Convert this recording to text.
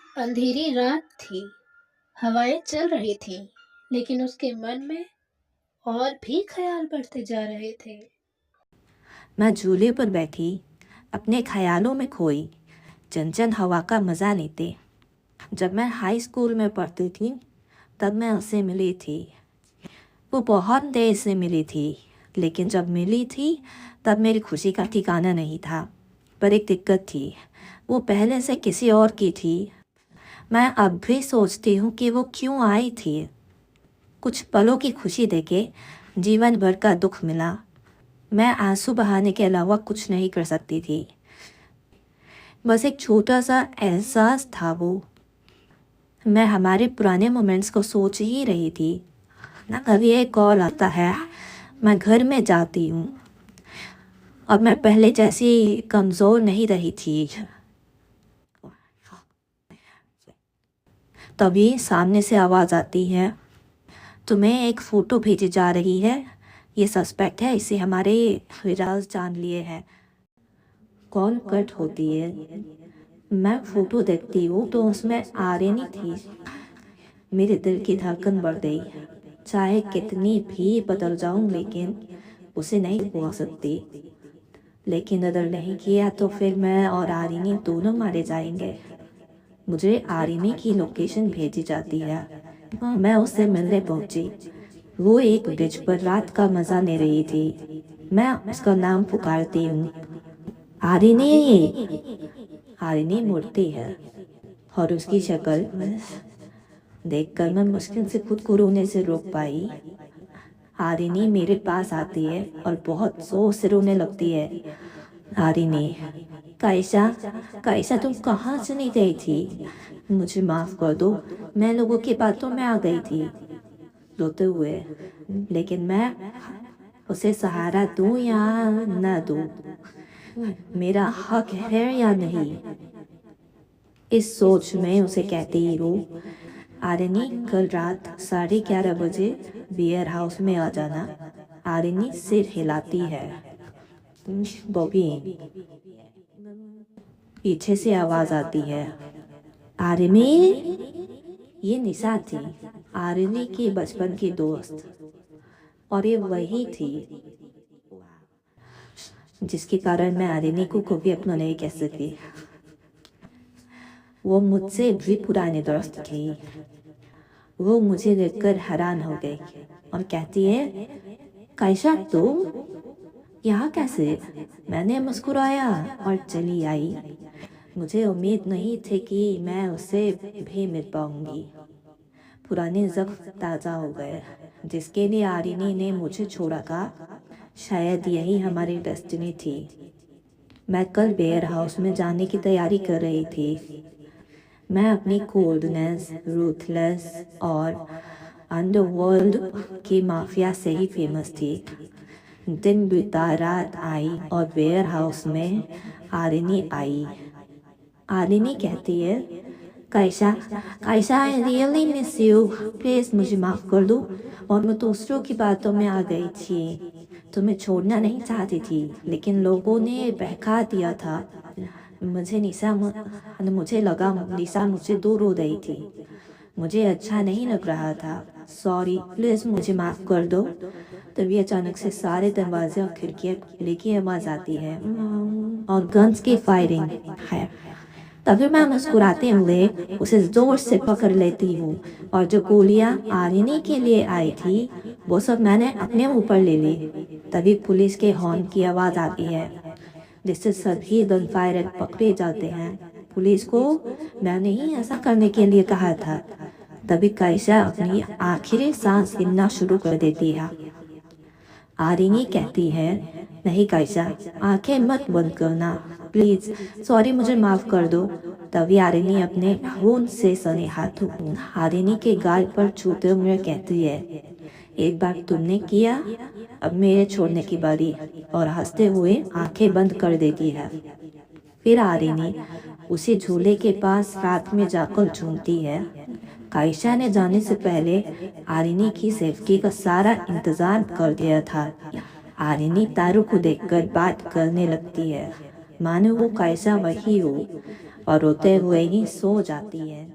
अंधेरी रात थी, हवाएं चल रही थीं, लेकिन उसके मन में और भी ख्याल बढ़ते जा रहे थे। मैं झूले पर बैठी अपने ख्यालों में खोई, चंचल हवा का मज़ा लेते। जब मैं हाई स्कूल में पढ़ती थी तब मैं उससे मिली थी। वो बहुत देर से मिली थी, लेकिन जब मिली थी तब मेरी खुशी का ठिकाना नहीं था। पर एक दिक्कत थी, वो पहले से किसी और की थी। मैं अब भी सोचती हूँ कि वो क्यों आई थी। कुछ पलों की खुशी देके जीवन भर का दुख मिला। मैं आंसू बहाने के अलावा कुछ नहीं कर सकती थी। बस एक छोटा सा एहसास था वो। मैं हमारे पुराने मोमेंट्स को सोच ही रही थी। ना कभी एक कॉल आता है, मैं घर में जाती हूँ और मैं पहले जैसी कमज़ोर नहीं रही थी। तभी सामने से आवाज़ आती है, तुम्हें एक फ़ोटो भेजी जा रही है। ये सस्पेक्ट है, इसे हमारे हिरास जान लिए हैं। कॉल कट होती है। मैं फ़ोटो देखती हूँ तो उसमें आर्यनी थी। मेरे दिल की धड़कन बढ़ गई। चाहे कितनी भी बदल जाऊं, लेकिन उसे नहीं भूल सकती। लेकिन अगर नहीं किया तो फिर मैं और आर्यनी दोनों मारे जाएंगे। मुझे आर्यनी की लोकेशन भेजी जाती है। मैं उससे मिलने पहुंची। वो एक ब्रिज पर रात का मज़ा ले रही थी। मैं उसका नाम पुकारती हूँ, आर्यनी। आर्यनी मुड़ती है और उसकी शक्ल देखकर मैं मुश्किल से खुद को रोने से रोक पाई। आर्यनी मेरे पास आती है और बहुत जोर से रोने लगती है। आर्यनी, कायशा, कायशा तुम कहाँ चली गई थी? मुझे माफ़ कर दो, मैं लोगों की बातों में आ गई थी। रोते हुए, लेकिन मैं उसे सहारा दूँ या न दूँ? मेरा हक है या नहीं? इस सोच में उसे कहती हूँ, आर्यनी कल रात 11:30 बजे बियर हाउस में आ जाना। आर्यनी सिर हिलाती है। बॉबी, पीछे से आवाज़ आती है, आर्यनी। ये निशा थी, आर्यनी की बचपन की दोस्त, और ये वही थी जिसके कारण मैं आर्यनी को कभी अपना नहीं कह सकती। वो मुझसे भी पुराने दोस्त थी। वो मुझे देखकर हैरान हो गई और कहती है, कायशा तुम यहाँ कैसे? मैंने मुस्कुराया और चली आई। मुझे उम्मीद नहीं थी कि मैं उससे भी मिल पाऊंगी। पुराने ज़ख्म ताज़ा हो गए, जिसके लिए आर्यनी ने मुझे छोड़ा था। शायद यही हमारी डेस्टिनी थी। मैं कल बेयर हाउस में जाने की तैयारी कर रही थी। मैं अपनी कोल्डनेस, रूथलेस और अंडरवर्ल्ड की माफिया से ही फेमस थी। दिन बीता, रात आई और बेयर हाउस में आर्यनी आई। आर्यनी कहती है, Kaisha, Kaisha I really miss you, please मुझे माफ़ कर दो। और मैं दूसरों की बातों में आ गई थी। तुम्हें छोड़ना नहीं चाहती थी, लेकिन लोगों ने बहका दिया था। मुझे लगा निशा मुझसे दूर हो रही थी। मुझे अच्छा नहीं लग रहा था। सॉरी, प्लीज़ मुझे माफ़ कर दो। तभी अचानक से सारे दरवाजे और खिड़कियाँ खुलने की आवाज़ आती है और गन्स की फायरिंग है। तभी मैं मुस्कुराते हुए उसे जोर से पकड़ लेती हूँ और जो गोलियाँ आर्यनी के लिए आई थी वो सब मैंने अपने ऊपर ले ली। तभी पुलिस के हॉर्न की आवाज़ आती है, जिससे सभी गन फायर पकड़े जाते हैं। पुलिस को मैंने ही ऐसा करने के लिए कहा था। तभी कायशा अपनी आखिरी सांस गिनना शुरू कर देती है। आर्यनी कहती है, नहीं कायशा, आंखें मत बंद करना प्लीज़, सॉरी मुझे माफ़ कर दो। तभी आर्यनी अपने खून से सने हाथों आर्यनी के गाल पर छूते हुए कहती है, एक बार तुमने किया, अब मेरे छोड़ने की बारी। और हंसते हुए आंखें बंद कर देती है। फिर आर्यनी उसी झूले के पास रात में जाकर झूमती है। कायशा ने जाने से पहले आर्यनी की सेफ्टी का सारा इंतजाम कर दिया था। आर्यनी तारू को देखकर बात करने लगती है, मानो वो कायशा वही हो और रोते हुए ही सो जाती है।